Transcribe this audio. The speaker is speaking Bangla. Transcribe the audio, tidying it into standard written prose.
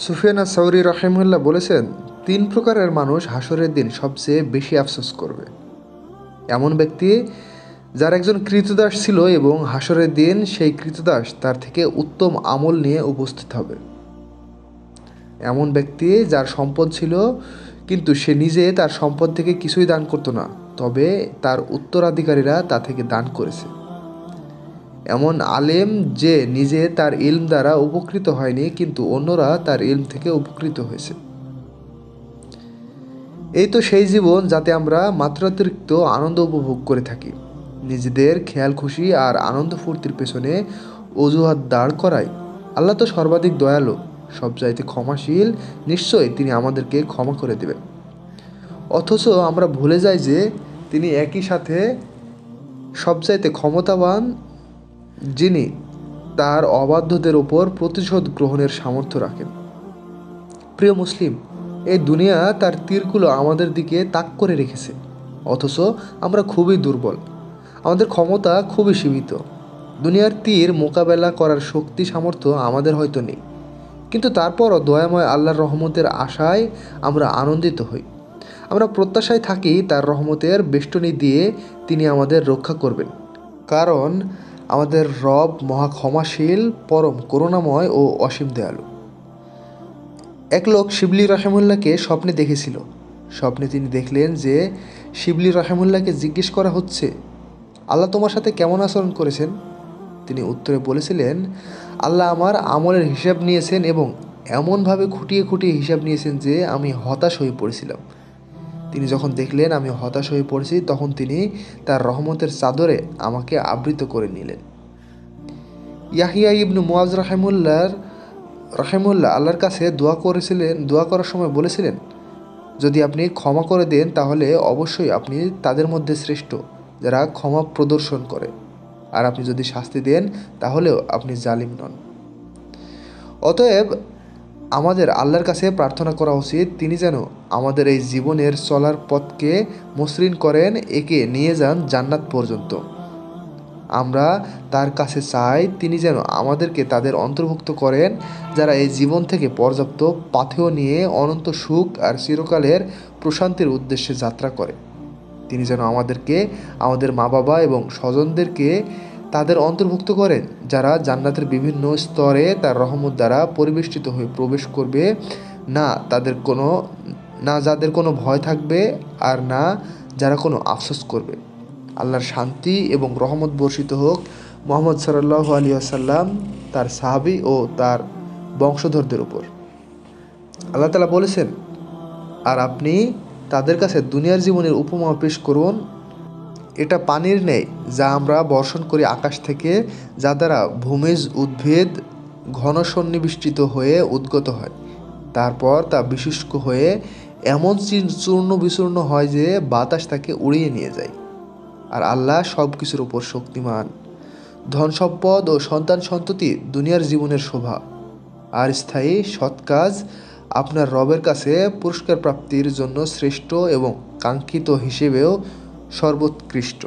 সুফিয়ান আস-সাউরি রাহিমাহুল্লাহ বলেছেন, ৩ প্রকারের মানুষ হাসরের দিন সবচেয়ে বেশি আফসোস করবে। এমন ব্যক্তি যার একজন ক্রীতদাস ছিল এবং হাসরের দিন সেই ক্রীতদাস তার থেকে উত্তম আমল নিয়ে উপস্থিত হবে। এমন ব্যক্তি যার সম্পদ ছিল কিন্তু সে নিজে তার সম্পদ থেকে কিছুই দান করতো না, তবে তার উত্তরাধিকারীরা তা থেকে দান করেছে। এমন আলেম যে নিজে তার ইলম দ্বারা উপকৃত হয়নি কিন্তু অন্যরা তার ইলম থেকে উপকৃত হয়েছে। এই তো সেই জীবন যাতে আমরা মাত্রাতিরিক্ত আনন্দ উপভোগ করে থাকি, নিজেদের খেয়াল খুশি আর আনন্দ ফুর্তির পেছনে অজুহাত দাঁড় করাই। আল্লাহ তো সর্বাধিক দয়ালু, সবচাইতে ক্ষমাশীল, নিশ্চয়ই তিনি আমাদেরকে ক্ষমা করে দেবেন। অথচ আমরা ভুলে যাই যে তিনি একই সাথে সবচাইতে ক্ষমতাবান, যিনি তার অবাধ্যদের ওপর প্রতিশোধ গ্রহণের সামর্থ্য রাখেন। প্রিয় মুসলিম, এই দুনিয়া তার তীরগুলো আমাদের দিকে তাক করে রেখেছে, অথচ আমরা খুবই দুর্বল, আমাদের ক্ষমতা খুবই সীমিত। দুনিয়ার তীর মোকাবেলা করার শক্তি সামর্থ্য আমাদের হয়তো নেই, কিন্তু তারপরও দয়াময় আল্লাহর রহমতের আশায় আমরা আনন্দিত হই। আমরা প্রত্যাশায় থাকি তার রহমতের বেষ্টনী দিয়ে তিনি আমাদের রক্ষা করবেন, কারণ আমাদের রব মহা ক্ষমাশীল, পরম করুণাময় ও অসীম দয়ালু। এক লোক শিবলি রাহিমাহুল্লাহকে স্বপ্নে দেখেছিল। স্বপ্নে তিনি দেখলেন যে শিবলি রাহিমাহুল্লাহকে জিজ্ঞেস করা হচ্ছে, আল্লাহ তোমার সাথে কেমন আচরণ করেছেন? তিনি উত্তরে বলেছিলেন, আল্লাহ আমার আমলের হিসাব নিয়েছেন এবং এমনভাবে খুঁটিয়ে খুঁটিয়ে হিসাব নিয়েছেন যে আমি হতাশ হয়ে পড়েছিলাম। তিনি যখন দেখলেন আমি হতাশ হয়ে পড়েছি, তখন তিনি তার রহমতের চাদরে আমাকে আবৃত করে নিলেন। ইয়াহিয়া ইবনু মুআজ রাহিমাহুল্লাহ আল্লাহর কাছে দোয়া করার সময় বলেছিলেন, যদি আপনি ক্ষমা করে দেন তাহলে অবশ্যই আপনি তাদের মধ্যে শ্রেষ্ঠ যারা ক্ষমা প্রদর্শন করে, আর আপনি যদি শাস্তি দেন তাহলেও আপনি জালিম নন। অতএব আমাদের আল্লাহর কাছে প্রার্থনা করা উচিত তিনি যেন আমাদের এই জীবনের চলার পথকে মসৃণ করেন, একে নিয়ে যান জান্নাত পর্যন্ত। আমরা তার কাছে চাই তিনি যেন আমাদেরকে তাদের অন্তর্ভুক্ত করেন যারা এই জীবন থেকে পর্যাপ্ত পাথেয় নিয়ে অনন্ত সুখ আর চিরকালের প্রশান্তির উদ্দেশ্যে যাত্রা করে। তিনি যেন আমাদেরকে, আমাদের মা বাবা এবং স্বজনদেরকে তাদের অন্তর্ভুক্ত করেন যারা জান্নাতের বিভিন্ন স্তরে তার রহমত দ্বারা পরিবেষ্টিত হয়ে প্রবেশ করবে, যাদের কোনো ভয় থাকবে আর না যারা কোনো আফসোস করবে। আল্লাহর শান্তি এবং রহমত বর্ষিত হোক মুহাম্মদ সাল্লাল্লাহু আলাইহি ওয়াসাল্লাম, তার সাহাবী ও তার বংশধরদের উপর। আল্লাহ তাআলা বলেছেন, আর আপনি তাদের কাছে দুনিয়ার জীবনের উপমা পেশ করুন, এটা পানির ন্যায় যা আমরা বর্ষণ করি আকাশ থেকে, যা দ্বারা ভূমিজ উদ্ভিদ ঘন সন্নিবিষ্টিত হয়ে উদ্গত হয়, তারপর তা বিশুষ্ক হয়ে এমন চূর্ণ বিচূর্ণ হয় যে বাতাস তাকে উড়িয়ে নিয়ে যায়। আর আল্লাহ সব কিছুর উপর শক্তিমান। ধন সম্পদ ও সন্তান সন্ততি দুনিয়ার জীবনের শোভা, আর স্থায়ী সৎ কাজ আপনার রবের কাছে পুরস্কার প্রাপ্তির জন্য শ্রেষ্ঠ এবং কাঙ্ক্ষিত হিসেবেও সর্বোৎকৃষ্ট।